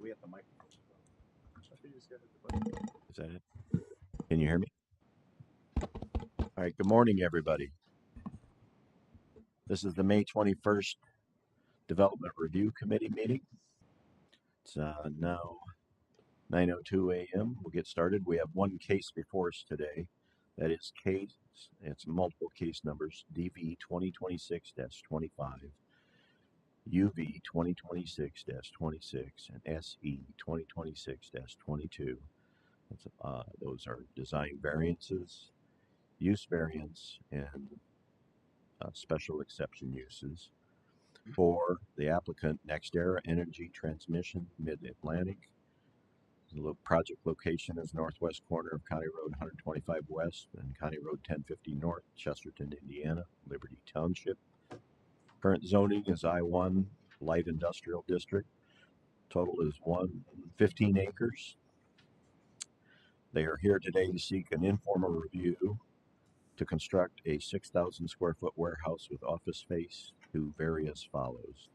we have the microphone. Is that it? Can you hear me? All right, good morning, everybody. This is the May 21st Development Review Committee meeting. It's now 9:02 a.m. We'll get started. We have one case before us today. That is it's multiple case numbers, DV 2026-25, UV 2026-26, and SE 2026-22. Those are design variances, use variance, and special exception uses for the applicant NextEra Energy Transmission Mid-Atlantic. The project location is northwest corner of County Road 125 West and County Road 1050 North, Chesterton, Indiana, Liberty Township. Current zoning is I-1 Light Industrial District. Total is 15 acres. They are here today to seek an informal review to construct a 6,000 square foot warehouse with office space to vary as follows.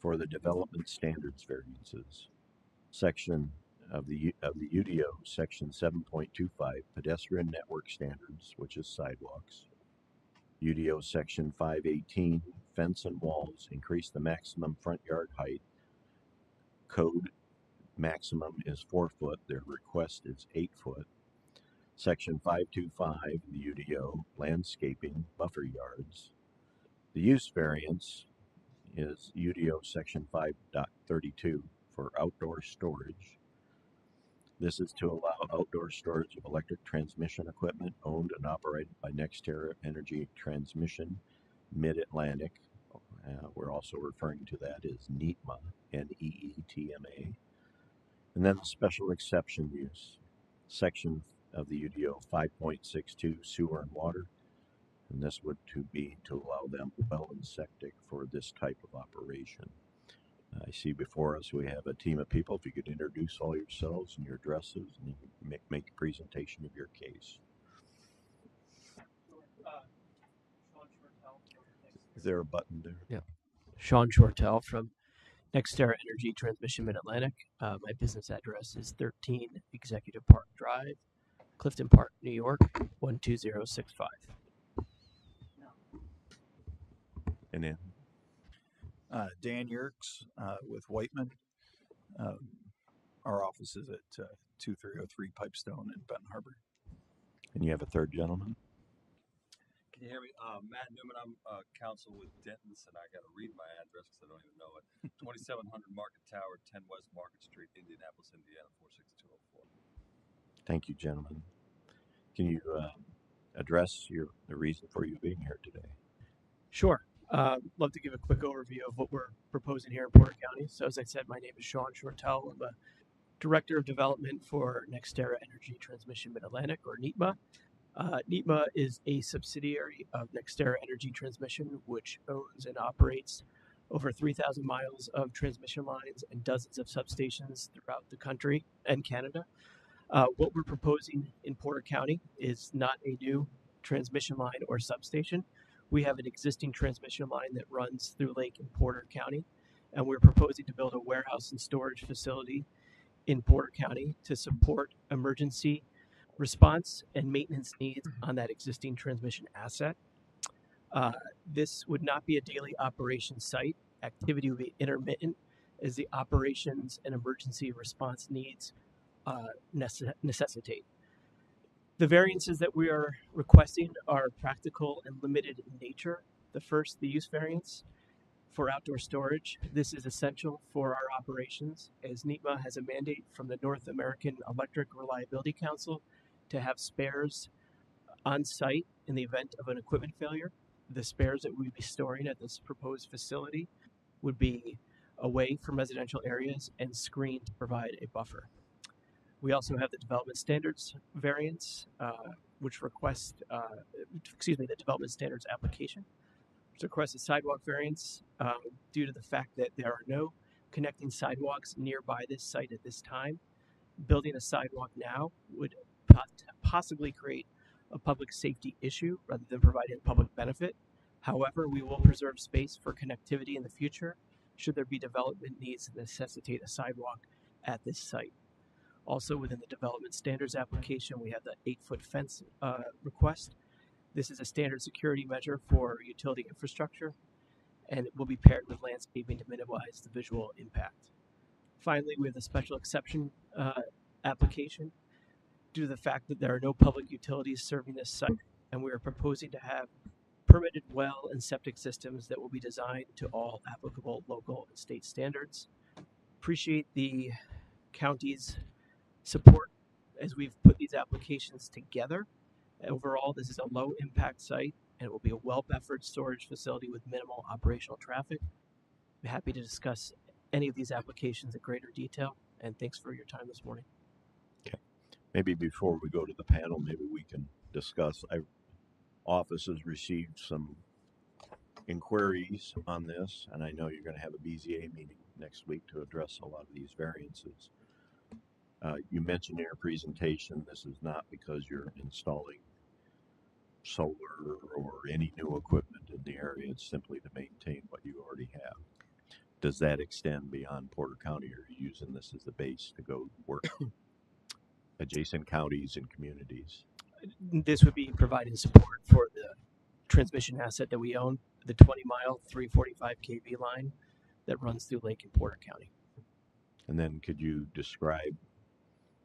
For the development standards variances, section of the UDO, section 7.25, pedestrian network standards, which is sidewalks. UDO section 518, fence and walls, increase the maximum front yard height. Code maximum is 4 foot. Their request is 8 foot. Section 525, the UDO, landscaping, buffer yards. The use variance is UDO section 5.32 for outdoor storage. This is to allow outdoor storage of electric transmission equipment owned and operated by NextEra Energy Transmission Mid-Atlantic. We're also referring to that as NEETMA, N-E-E-T-M-A. And then the special exception use, section of the UDO 5.62, sewer and water. And this would be to allow them well and septic for this type of operation. I see before us we have a team of people. If you could introduce all yourselves and your addresses and make a presentation of your case. Is there a button there? Yeah. Sean Shortell from NextEra Energy Transmission Mid-Atlantic. My business address is 13 Executive Park Drive, Clifton Park, New York, 12065. And then Dan Yerkes with Whiteman. Our office is at 2303 Pipestone in Benton Harbor. And you have a third gentleman? Can you hear me? Matt Newman, I'm counsel with Denton's, and I got to read my address because I don't even know it. 2700 Market Tower, 10 West Market Street, Indianapolis, Indiana, 46204. Thank you, gentlemen. Can you address the reason for you being here today? Sure. Love to give a quick overview of what we're proposing here in Porter County. So as I said, my name is Sean Shortell. I'm a Director of Development for NextEra Energy Transmission Mid-Atlantic, or NEETMA. NEETMA is a subsidiary of NextEra Energy Transmission, which owns and operates over 3,000 miles of transmission lines and dozens of substations throughout the country and Canada. What we're proposing in Porter County is not a new transmission line or substation. We have an existing transmission line that runs through Lake in Porter County, and we're proposing to build a warehouse and storage facility in Porter County to support emergency response and maintenance needs on that existing transmission asset. This would not be a daily operation site. Activity would be intermittent as the operations and emergency response needs necessitate. The variances that we are requesting are practical and limited in nature. The first, the use variance for outdoor storage. This is essential for our operations, as NEETMA has a mandate from the North American Electric Reliability Council to have spares on site in the event of an equipment failure. The spares that we'd be storing at this proposed facility would be away from residential areas and screened to provide a buffer. We also have the development standards variance, which requests, the development standards application, which requests a sidewalk variance due to the fact that there are no connecting sidewalks nearby this site at this time. Building a sidewalk now would possibly create a public safety issue rather than providing public benefit. However, we will preserve space for connectivity in the future should there be development needs that necessitate a sidewalk at this site. Also, within the development standards application, we have the 8-foot fence request. This is a standard security measure for utility infrastructure, and it will be paired with landscaping to minimize the visual impact. Finally, we have the special exception application. Due to the fact that there are no public utilities serving this site, and we are proposing to have permitted well and septic systems that will be designed to all applicable local and state standards. Appreciate the county's support as we've put these applications together. Overall, this is a low impact site and it will be a well buffered storage facility with minimal operational traffic. I'm happy to discuss any of these applications in greater detail, and thanks for your time this morning. Maybe before we go to the panel, maybe we can discuss. Office has received some inquiries on this, and I know you're going to have a BZA meeting next week to address a lot of these variances. You mentioned in your presentation this is not because you're installing solar or any new equipment in the area. It's simply to maintain what you already have. Does that extend beyond Porter County, or are you using this as the base to go work adjacent counties and communities? This would be providing support for the transmission asset that we own, the 20-mile 345 kV line that runs through Lake and Porter County. And then could you describe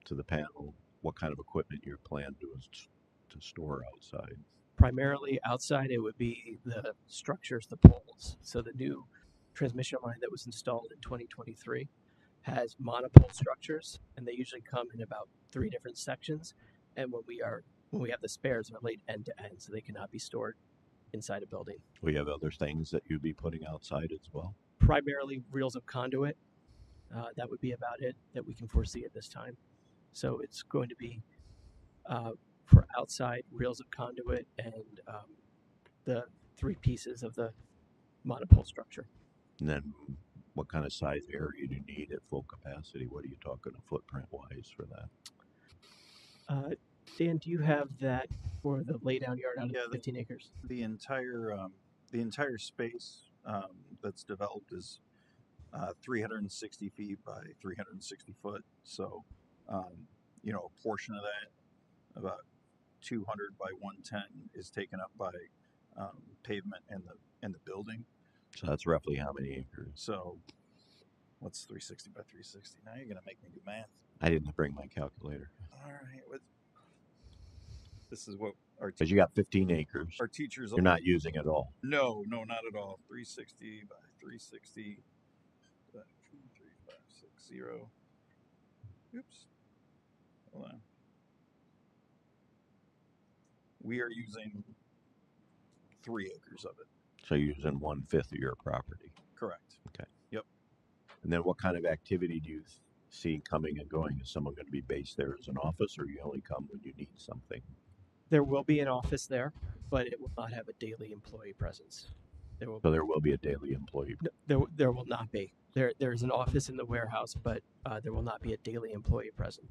to the panel what kind of equipment you plan to store outside? Primarily outside, it would be the structures, the poles. So the new transmission line that was installed in 2023 has monopole structures, and they usually come in about 3 different sections. And when we have the spares, they're laid end to end, so they cannot be stored inside a building. We have other things that you'd be putting outside as well? Primarily reels of conduit. That would be about it that we can foresee at this time. So it's going to be for outside reels of conduit and the 3 pieces of the monopole structure. And then what kind of size area do you need at full capacity? What are you talking footprint wise for that? Dan, do you have that for the laydown yard out of 15 acres? The entire space that's developed is 360 feet by 360 foot. So, a portion of that, about 200 by 110, is taken up by pavement and the building. So that's roughly how many acres? So, what's 360 by 360? Now you're gonna make me do math. I didn't bring my calculator. All right, this is what our Because you got 15 acres. our teachers. You're not using it all. No, not at all. 360 by 360. 3560. Oops. Hold on. We are using 3 acres of it. So you're using 1/5 of your property. Correct. Okay. Yep. And then what kind of activity do you see coming and going? Is someone going to be based there as an office, or you only come when you need something? There will be an office there, but it will not have a daily employee presence. There will be a daily employee. No, there will not be. There's an office in the warehouse, but there will not be a daily employee present.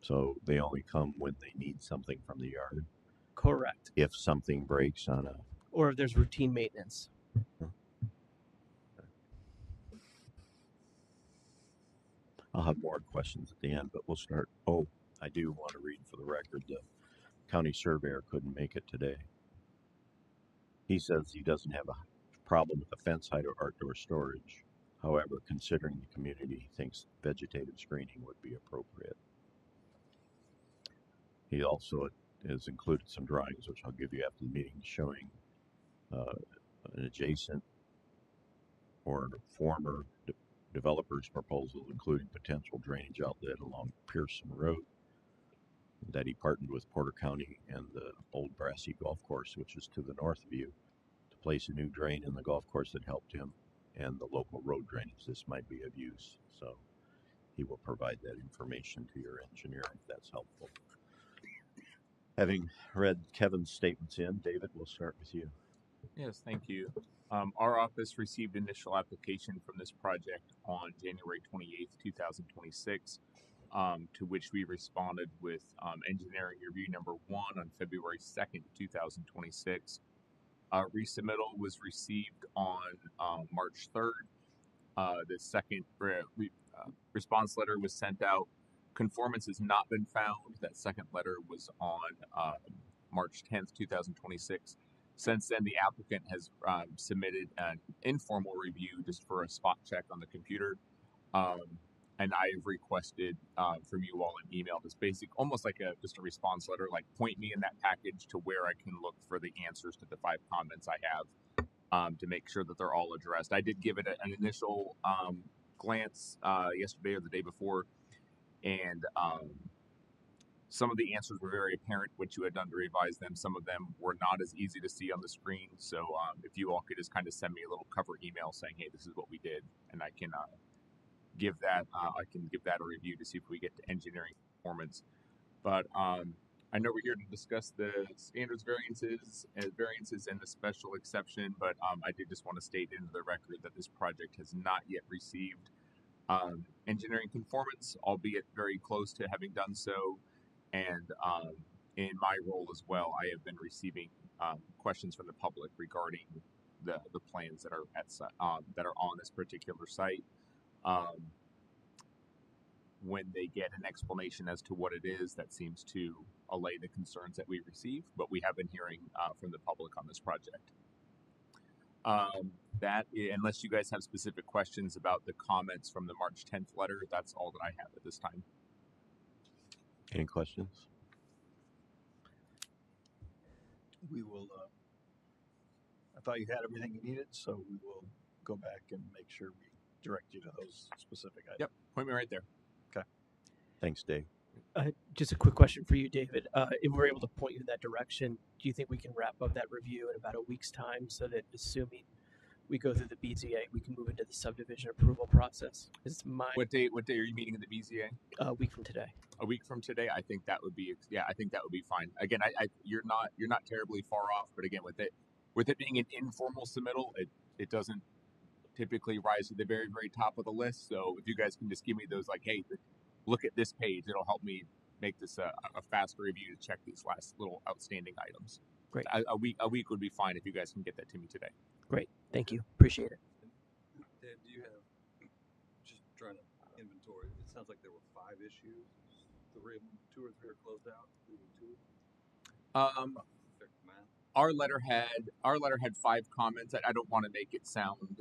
So they only come when they need something from the yard. Correct. If something breaks on a. Or if there's routine maintenance. I'll have more questions at the end, but we'll start. Oh, I do want to read for the record, the county surveyor couldn't make it today. He says he doesn't have a problem with the fence height or outdoor storage. However, considering the community, he thinks vegetative screening would be appropriate. He also has included some drawings, which I'll give you after the meeting, showing an adjacent or former developer's proposal, including potential drainage outlet along Pearson Road, that he partnered with Porter County and the old Brassy Golf Course, which is to the north of you, to place a new drain in the golf course that helped him and the local road drainage. This might be of use, so he will provide that information to your engineer if that's helpful. Having read Kevin's statements in, David, we'll start with you. Yes, thank you. Our office received initial application from this project on January 28th, 2026, to which we responded with engineering review number 1 on February 2nd, 2026. Resubmittal was received on March 3rd, The second response letter was sent out. Conformance has not been found. That second letter was on March 10th, 2026. Since then, the applicant has submitted an informal review just for a spot check on the computer. And I have requested from you all an email that's almost like just a response letter, like point me in that package to where I can look for the answers to the 5 comments I have to make sure that they're all addressed. I did give it an initial glance yesterday or the day before, and some of the answers were very apparent, what you had done to revise them. Some of them were not as easy to see on the screen. So if you all could just kind of send me a little cover email saying, hey, this is what we did, and I can give that a review to see if we get to engineering performance. But I know we're here to discuss the standards variances and the special exception, but I did just want to state into the record that this project has not yet received engineering conformance, albeit very close to having done so. And in my role as well, I have been receiving questions from the public regarding the plans that are that are on this particular site. When they get an explanation as to what it is, that seems to allay the concerns that we receive, but we have been hearing from the public on this project. Unless you guys have specific questions about the comments from the March 10th letter, that's all that I have at this time. Any questions? We will. I thought you had everything you needed, so we will go back and make sure we direct you to those specific items. Yep, point me right there. Okay. Thanks, Dave. Just a quick question for you, David. If we're able to point you in that direction, do you think we can wrap up that review in about a week's time so that, assuming we go through the BZA, we can move into the subdivision approval process? What day are you meeting in the BZA? A week from today. A week from today, I think that would be fine. Again, you're not terribly far off, but again, with it being an informal submittal, it doesn't typically rise to the very, very top of the list. So if you guys can just give me those, like, hey, look at this page, it'll help me make this a faster review to check these last little outstanding items. Great. A week would be fine if you guys can get that to me today. Great. Thank you. Appreciate it. Dave, do you have, just trying to inventory, it sounds like there were 5 issues. 2 or 3 are closed out, leaving 2. Our letter had 5 comments. I don't want to make it sound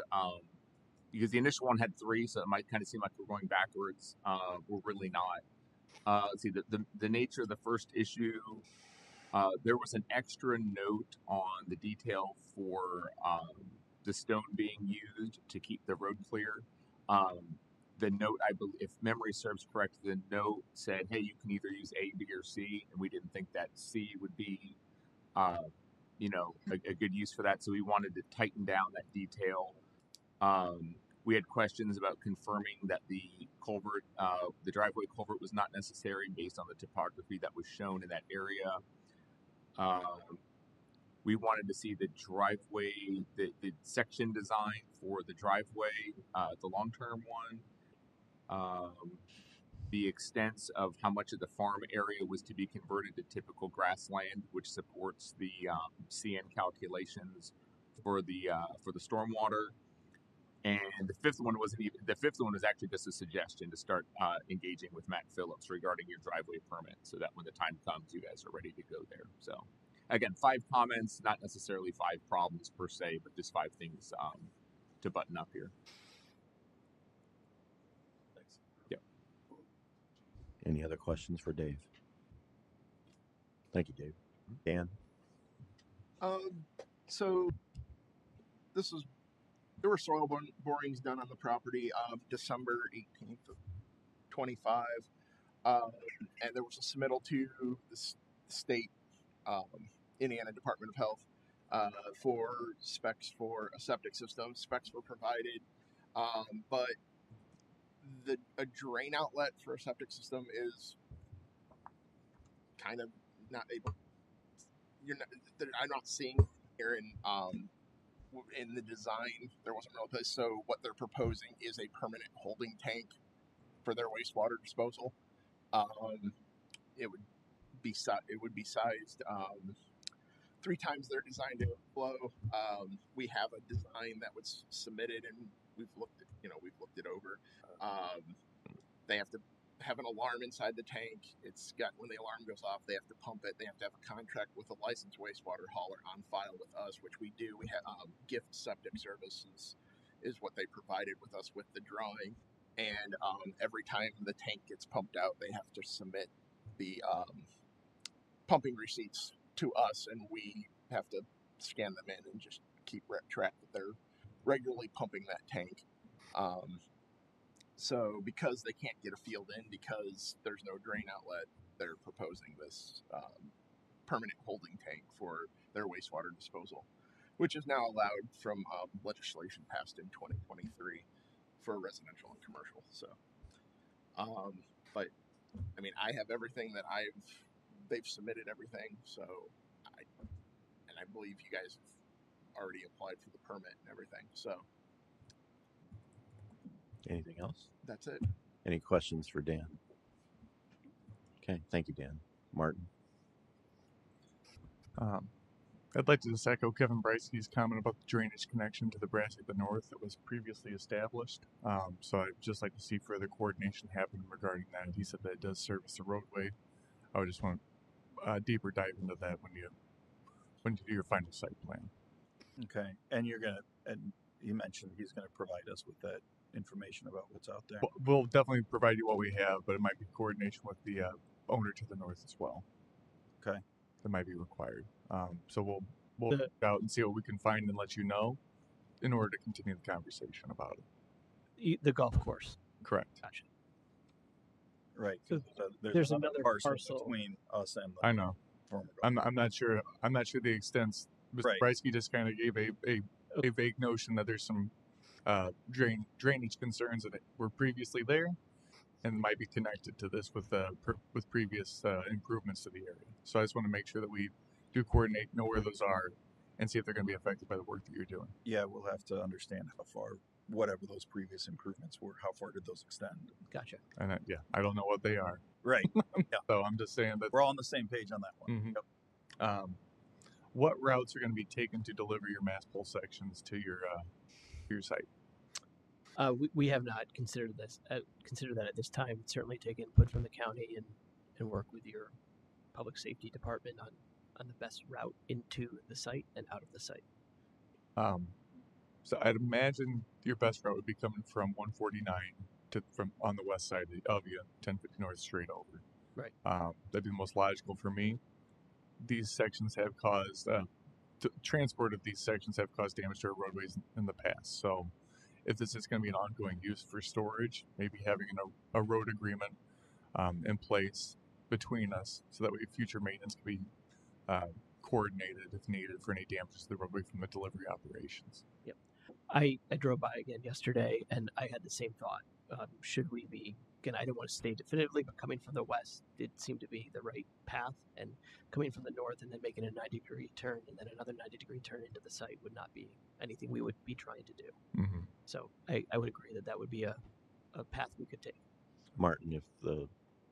because the initial one had 3, so it might kind of seem like we're going backwards. We're really not. Let's see, the nature of the first issue. There was an extra note on the detail for the stone being used to keep the road clear. The note, I believe, if memory serves correct, the note said, "Hey, you can either use A, B, or C," and we didn't think that C would be, a good use for that. So we wanted to tighten down that detail. We had questions about confirming that the culvert, the driveway culvert, was not necessary based on the topography that was shown in that area. We wanted to see the driveway, the section design for the driveway, the long-term one. The extent of how much of the farm area was to be converted to typical grassland, which supports the CN calculations for the stormwater. And the fifth one was actually just a suggestion to start engaging with Matt Phillips regarding your driveway permit, so that when the time comes, you guys are ready to go there. So, again, 5 comments, not necessarily 5 problems per se, but just 5 things to button up here. Thanks. Yep. Any other questions for Dave? Thank you, Dave. Dan? So there were soil borings done on the property December 18th of 25. And there was a submittal to the state Indiana Department of Health for specs for a septic system. Specs were provided, but a drain outlet for a septic system is kind of not able. I'm not seeing here in the design. There wasn't really a place. So what they're proposing is a permanent holding tank for their wastewater disposal. It would be sized 3 times their design to flow. We have a design that was submitted and we've looked it over. They have to have an alarm inside the tank. It's got, when the alarm goes off, they have to pump it. They have to have a contract with a licensed wastewater hauler on file with us, which we do. We have Gift Septic Services is what they provided with us with the drawing. And every time the tank gets pumped out, they have to submit the pumping receipts to us, and we have to scan them in and just keep track that they're regularly pumping that tank. So because they can't get a field in because there's no drain outlet, they're proposing this permanent holding tank for their wastewater disposal, which is now allowed from legislation passed in 2023 for residential and commercial. So, but I mean, I have everything that they've submitted everything. So, I believe you guys have already applied for the permit and everything. So, Anything else? that's it. Any questions for Dan? Okay, thank you, Dan. Martin? I'd like to just echo Kevin Bryce's comment about the drainage connection to the Brassy to the north that was previously established. So I'd just like to see further coordination happen regarding that. He said that it does service the roadway. I would just want a deeper dive into that when you do your final site plan. Okay, and you mentioned he's gonna provide us with that information about what's out there. We'll definitely provide you what we have, but it might be coordination with the owner to the north as well. Okay, that might be required. So we'll look out and see what we can find and let you know in order to continue the conversation about it. The golf course. Correct. Gotcha. right. So there's another parcel parcel between us and the I know. former I'm not sure. I'm not sure the extents. Mr. Right. Breisky just kind of gave a vague notion that there's some drainage concerns that were previously there, and might be connected to this with previous improvements to the area. So I just want to make sure that we do coordinate, know where those are, and see if they're going to be affected by the work that you're doing. Yeah, we'll have to understand how far, whatever those previous improvements were, how far did those extend? Gotcha. And I don't know what they are. Right. Yeah. So I'm just saying that We're all on the same page on that one. Mhm. Yep. What routes are going to be taken to deliver your mass pull sections to your site? We have not considered that at this time. Certainly take input from the county and work with your public safety department on the best route into the site and out of the site. So I'd imagine your best route would be coming from 149 from on the west side of you, 1050 north straight over. Right. That'd be the most logical for me. These sections have caused transport of these sections have caused damage to our roadways in the past. So if this is going to be an ongoing use for storage, maybe having a road agreement in place between us so that way future maintenance can be coordinated if needed for any damage to the roadway from the delivery operations. Yep. I drove by again yesterday and I had the same thought. Should we be, again, I didn't want to say definitively, but coming from the west did seem to be the right path, and coming from the north and then making a 90-degree turn and then another 90-degree turn into the site would not be anything we would be trying to do. Mm-hmm. So I would agree that would be a path we could take. Martin, if the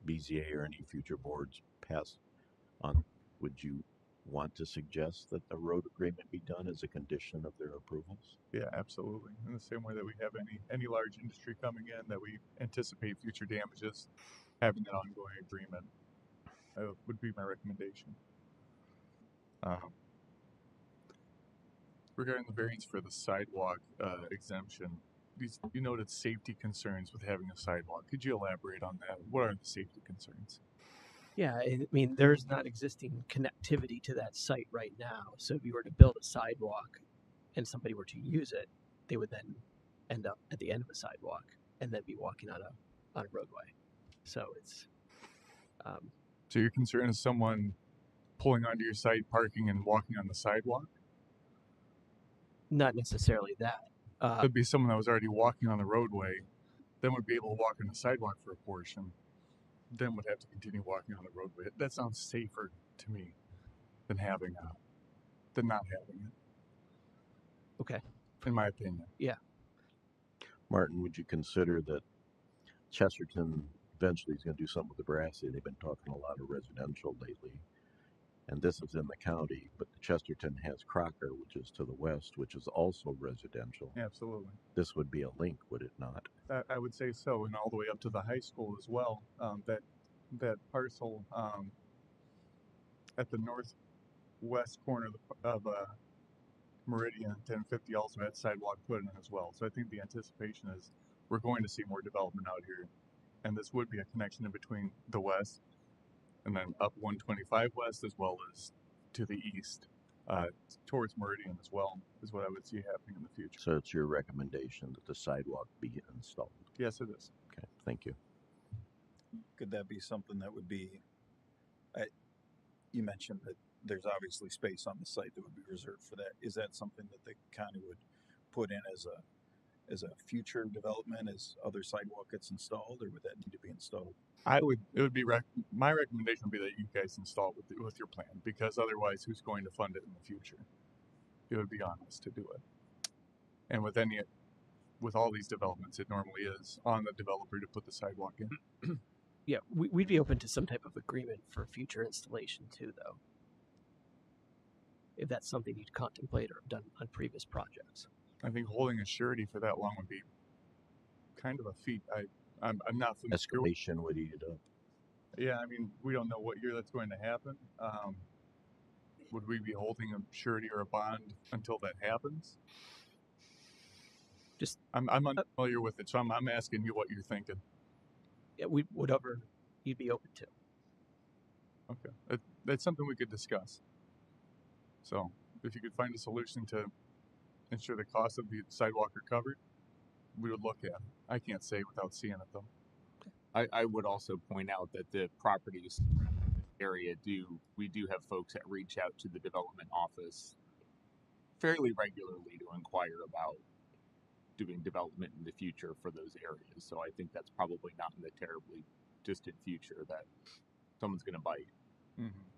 BZA or any future boards pass on, would you want to suggest that a road agreement be done as a condition of their approvals? Yeah, absolutely. In the same way that we have any large industry coming in that we anticipate future damages, having an ongoing agreement would be my recommendation. Regarding the variance for the sidewalk exemption, you noted safety concerns with having a sidewalk. Could you elaborate on that? What are the safety concerns? Yeah, I mean, there's not existing connectivity to that site right now. So if you were to build a sidewalk and somebody were to use it, they would then end up at the end of a sidewalk and then be walking on a roadway. So it's so your concern is someone pulling onto your site, parking, and walking on the sidewalk? not necessarily that. Could be someone that was already walking on the roadway, then would be able to walk on the sidewalk for a portion, then would have to continue walking on the roadway. That sounds safer to me than not having it. Okay. In my opinion. Yeah. Martin, would you consider that Chesterton eventually is going to do something with the Brassy? They've been talking a lot of residential lately, and this is in the county, but Chesterton has Crocker, which is to the west, which is also residential. Absolutely. This would be a link, would it not? I would say so, and all the way up to the high school as well. That parcel at the northwest corner of Meridian 1050 also had sidewalk put in as well. So I think the anticipation is we're going to see more development out here, and this would be a connection in between the west and then up 125 west as well as to the east towards Meridian as well is what I would see happening in the future. So it's your recommendation that the sidewalk be installed? Yes, it is. Okay, thank you. Could that be something that would be, you mentioned that there's obviously space on the site that would be reserved for that. Is that something that the county would put in as a future development as other sidewalk gets installed, or would that need to be installed? My recommendation would be that you guys install it with your plan, because otherwise who's going to fund it in the future? It would be on us to do it. And with all these developments, it normally is on the developer to put the sidewalk in. Yeah, we'd be open to some type of agreement for future installation too, though. If that's something you'd contemplate or have done on previous projects. I think holding a surety for that long would be kind of a feat. I'm not familiar. Escalation would eat it up. Yeah, I mean, we don't know what year that's going to happen. Would we be holding a surety or a bond until that happens? I'm unfamiliar with it, so I'm asking you what you're thinking. Yeah, whatever you'd be open to. Okay, that's something we could discuss. So, if you could find a solution to ensure the cost of the sidewalk are covered, we would look at it. I can't say without seeing it though. I would also point out that the properties area we do have folks that reach out to the development office fairly regularly to inquire about doing development in the future for those areas. So I think that's probably not in the terribly distant future that someone's going to bite. Mm-hmm.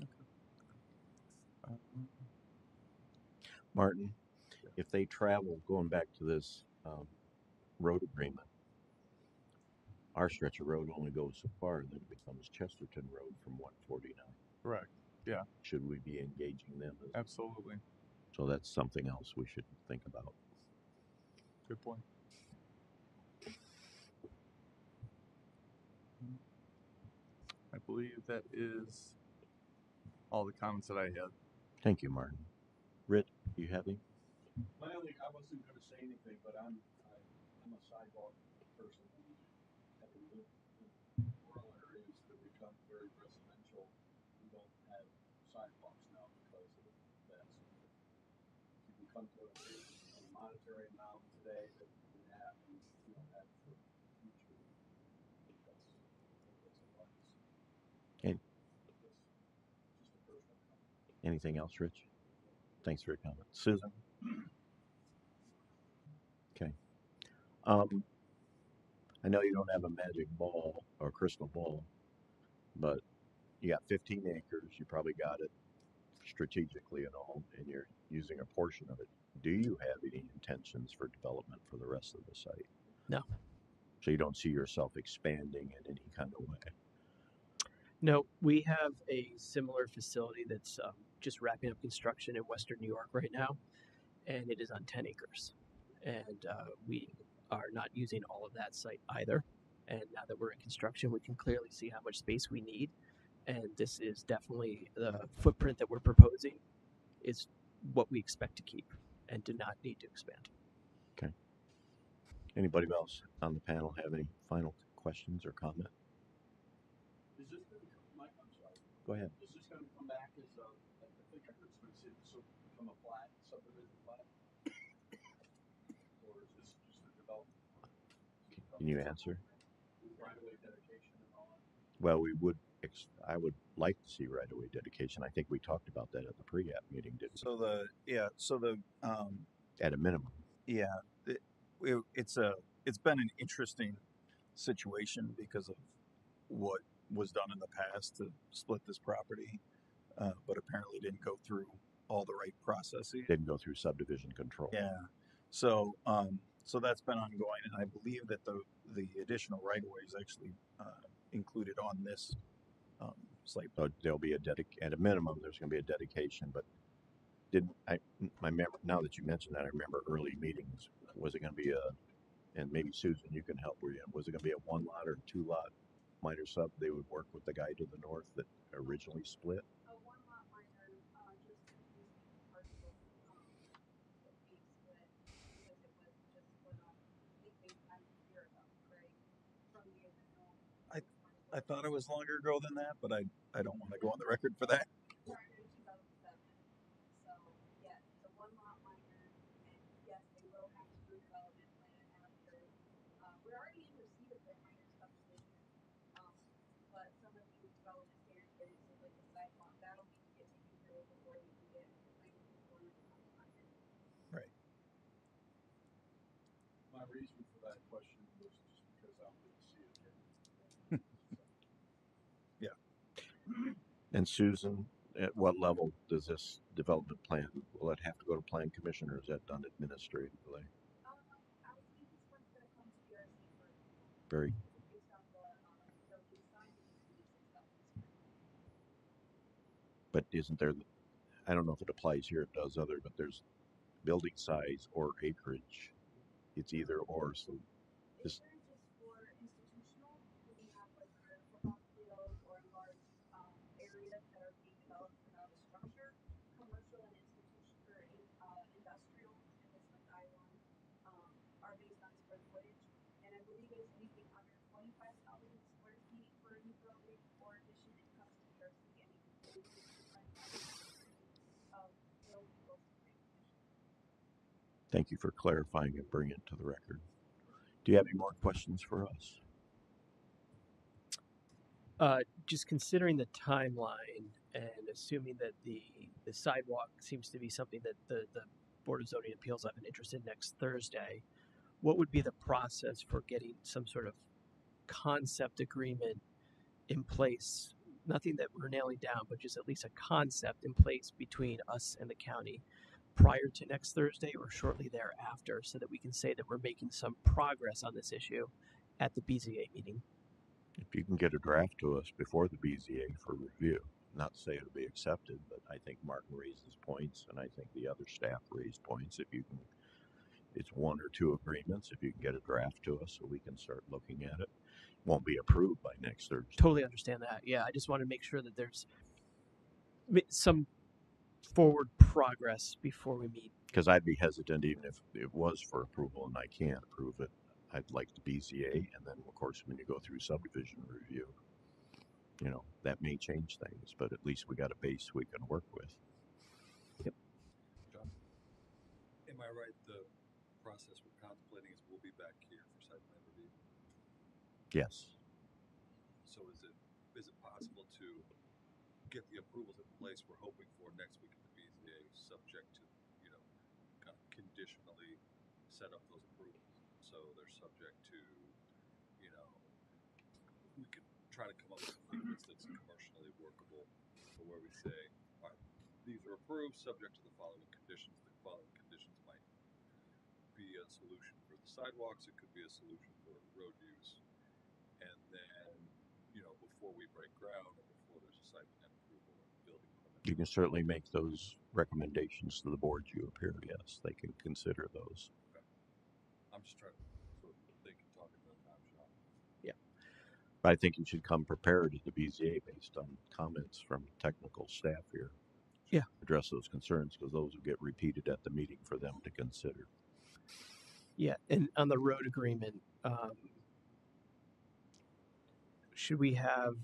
Okay. Martin, if they travel, going back to this road agreement, our stretch of road only goes so far, and then it becomes Chesterton Road from 149. Correct. Yeah. Should we be engaging them? Absolutely. So that's something else we should think about. Good point. I believe that is all the comments that I had. Thank you, Martin. Rit, do you have any? I wasn't going to say anything, but I'm a sidewalk person. Having lived in rural areas that have become very residential, we don't have sidewalks now because of that. If you can come to a monetary amount today that you can have, and you don't have for the future, that's a bonus. Okay. Just a personal comment. Anything else, Rich? Thanks for your comment. Susan? Okay. I know you don't have a magic ball or crystal ball, but you got 15 acres. You probably got it strategically and all, and you're using a portion of it. Do you have any intentions for development for the rest of the site? No. So you don't see yourself expanding in any kind of way? No, we have a similar facility that's just wrapping up construction in Western New York right now, and it is on 10 acres. And we are not using all of that site either. And now that we're in construction, we can clearly see how much space we need. And this is definitely the footprint that we're proposing is what we expect to keep and do not need to expand. Okay. Anybody else on the panel have any final questions or comment? Is this going to come, Mike? I'm sorry. Go ahead. Is this going to come back as I think I heard somebody say this will become a plat, subdivision plat? Or is this just a development? Can you answer? Right-of-way dedication and all that? Well, I would like to see right-of-way dedication. I think we talked about that at the pre-app meeting, didn't we? At a minimum. Yeah, it's been an interesting situation because of what was done in the past to split this property, but apparently didn't go through all the right processes. Didn't go through subdivision control. Yeah, so that's been ongoing, and I believe that the additional right of way is actually included on this site. There'll be at a minimum, there's going to be a dedication, but my memory, now that you mentioned that, I remember early meetings, was it going to be and maybe Susan, you can help, was it going to be a 1 lot or 2 lot minor sub? They would work with the guy to the north that originally split? I I thought it was longer ago than that, but I don't want to go on the record for that. Right. My reason for that question was just because I wanted to see it again. Yeah. And Susan, at what level does this development plan, will it have to go to plan commission, or is that done administratively? Very. But isn't there, I don't know if it applies here, it does other, but there's building size or acreage. It's either or, so this. Thank you for clarifying and bringing it to the record. Do you have any more questions for us? Just considering the timeline and assuming that the sidewalk seems to be something that the Board of Zoning Appeals have an interest in next Thursday, what would be the process for getting some sort of concept agreement in place? Nothing that we're nailing down, but just at least a concept in place between us and the county prior to next Thursday or shortly thereafter, so that we can say that we're making some progress on this issue at the BZA meeting. If you can get a draft to us before the BZA for review, not to say it'll be accepted, but I think Martin raises points, and I think the other staff raised points. If you can, it's 1 or 2 agreements. If you can get a draft to us so we can start looking at it, won't be approved by next Thursday. Totally understand that. Yeah, I just want to make sure that there's some forward progress before we meet. Because I'd be hesitant even if it was for approval and I can't approve it. I'd like the BZA, and then of course when you go through subdivision review, that may change things, but at least we got a base we can work with. Yep. John, am I right? The process we're contemplating is we'll be back here for site plan review. Yes. So is it possible to get the approvals in place we're hoping for next week at the BZA, subject to kind of conditionally set up those approvals, so they're subject to we could try to come up with something that's commercially workable, or where we say, all right, these are approved subject to the following conditions. The following conditions might be a solution for the sidewalks. It could be a solution for road use. And then, before we break ground or before there's a site plan approval or building permit. You can certainly make those recommendations to the board you appear. Yes, they can consider those. Okay. I'm just trying to sort of think and talk about time, Sean. Yeah. I think you should come prepared at the BZA based on comments from technical staff here. Yeah. Address those concerns, because those will get repeated at the meeting for them to consider. Yeah, and on the road agreement, should we have?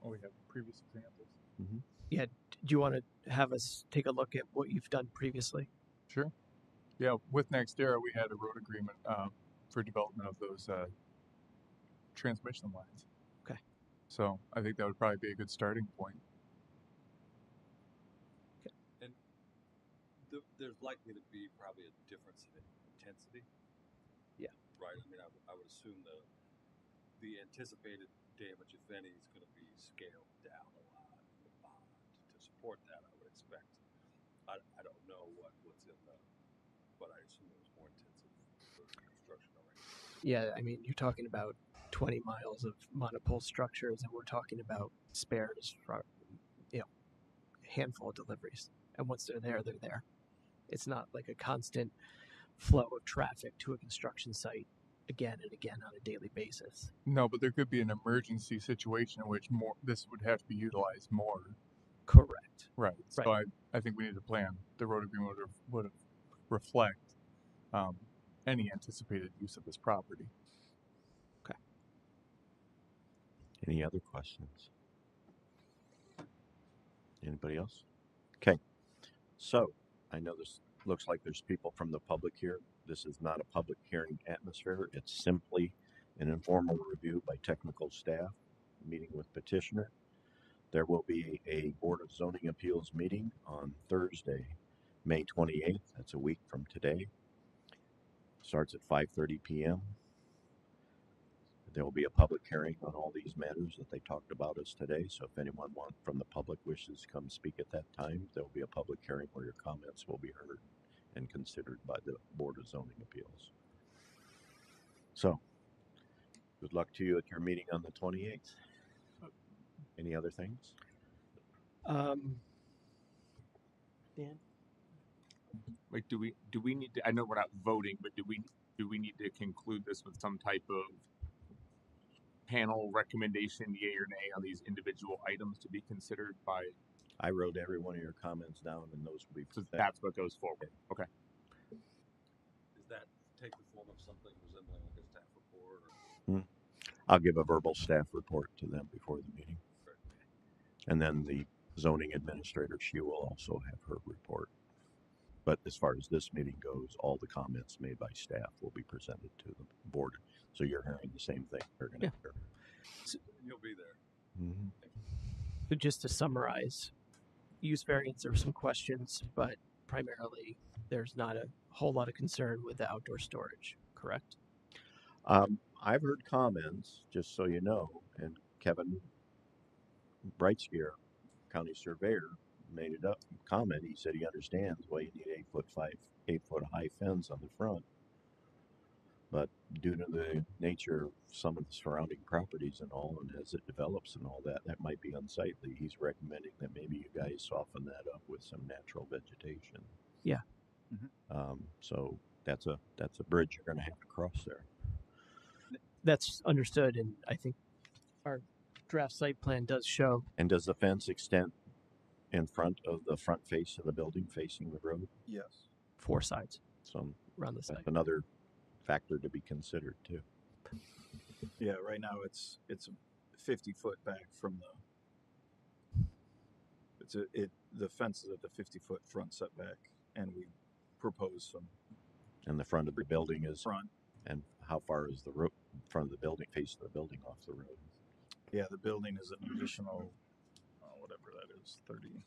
Oh, we have previous examples. Mm-hmm. Yeah. Do you want to have us take a look at what you've done previously? Sure. Yeah, with NextEra, we had a road agreement for development of those transmission lines. Okay. So I think that would probably be a good starting point. Okay. And there's likely to be probably a difference in intensity. Yeah. Right. I mean, I would assume the anticipated damage, if any, is going to be scaled down a lot in the bond to support that. I would expect. I don't know what's in the, but I assume it was more intensive for construction already. Yeah, I mean, you're talking about 20 miles of monopole structures, and we're talking about spares for, a handful of deliveries. And once they're there, they're there. It's not like a constant flow of traffic to a construction site again and again on a daily basis. No, but there could be an emergency situation in which this would have to be utilized more. Correct. Right. So I think we need to plan. The road agreement would reflect any anticipated use of this property. Okay. Any other questions? Anybody else? Okay. So I know this looks like there's people from the public here. This is not a public hearing atmosphere. It's simply an informal review by technical staff, meeting with petitioner. There will be a Board of Zoning Appeals meeting on Thursday, May 28th. That's a week from today. Starts at 5:30 p.m. There will be a public hearing on all these matters that they talked about us today. So if anyone from the public wishes to come speak at that time, there will be a public hearing where your comments will be heard and considered by the Board of Zoning Appeals. So, good luck to you at your meeting on the 28th. Any other things? Dan? Like, do we need to? I know we're not voting, but do we need to conclude this with some type of panel recommendation, yay or nay, on these individual items to be considered by? I wrote every one of your comments down, and those will be. So that's what goes forward. Okay. Does that take the form of something resembling like a staff report? Or? I'll give a verbal staff report to them before the meeting. And then the zoning administrator, she will also have her report. But as far as this meeting goes, all the comments made by staff will be presented to the board. So you're hearing the same thing they're going to hear. So you'll be there. Mm-hmm. So just to summarize, use variance, there were some questions, but primarily there's not a whole lot of concern with the outdoor storage, correct? I've heard comments, just so you know, and Kevin Brightskier, county surveyor, made it up comment. He said he understands why you need 8 foot high fence on the front, but due to the nature of some of the surrounding properties and all, and as it develops and all that, that might be unsightly. He's recommending that maybe you guys soften that up with some natural vegetation. Yeah. So that's a bridge you're going to have to cross there. That's understood, and I think our draft site plan does show. And does the fence extend in front of the front face of the building facing the road? Yes. 4 sides So around the that's site. another factor to be considered too. Yeah, right now it's 50 foot back from the fence is at the 50 foot front setback, and we propose some And the front of the building is front. And how far is the front of the building, face of the building off the road? Yeah, the building is an additional, whatever that is, 30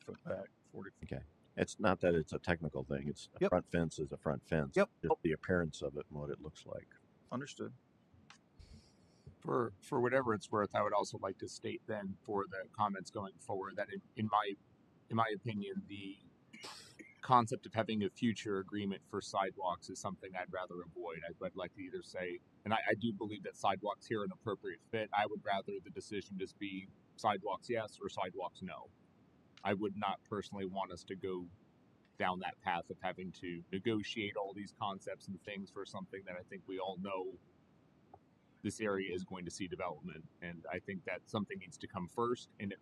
foot back, 40 feet. Okay. It's not that it's a technical thing. It's a front fence is a front fence. Yep. Just the appearance of it and what it looks like. Understood. For whatever it's worth, I would also like to state then for the comments going forward that in my opinion, the concept of having a future agreement for sidewalks is something I'd rather avoid. I'd like to either say, and I do believe that sidewalks here are an appropriate fit. I would rather the decision just be sidewalks yes or sidewalks no. I would not personally want us to go down that path of having to negotiate all these concepts and things for something that I think we all know this area is going to see development. And I think that something needs to come first, and it,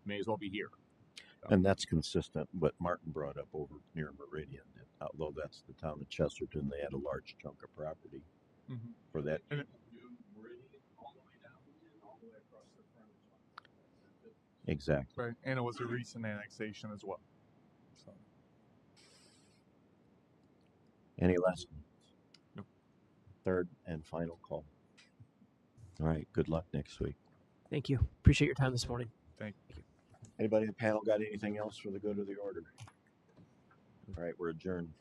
may as well be here. And that's consistent with what Martin brought up over near Meridian. Although that's the town of Chesterton, they had a large chunk of property for that. Meridian all the way down and all the way across the frontage line. Exactly. Right. And it was a recent annexation as well. So. Any last? Nope. Third and final call. All right. Good luck next week. Thank you. Appreciate your time this morning. Thank you. Anybody in the panel got anything else for the good of the order? All right. We're adjourned.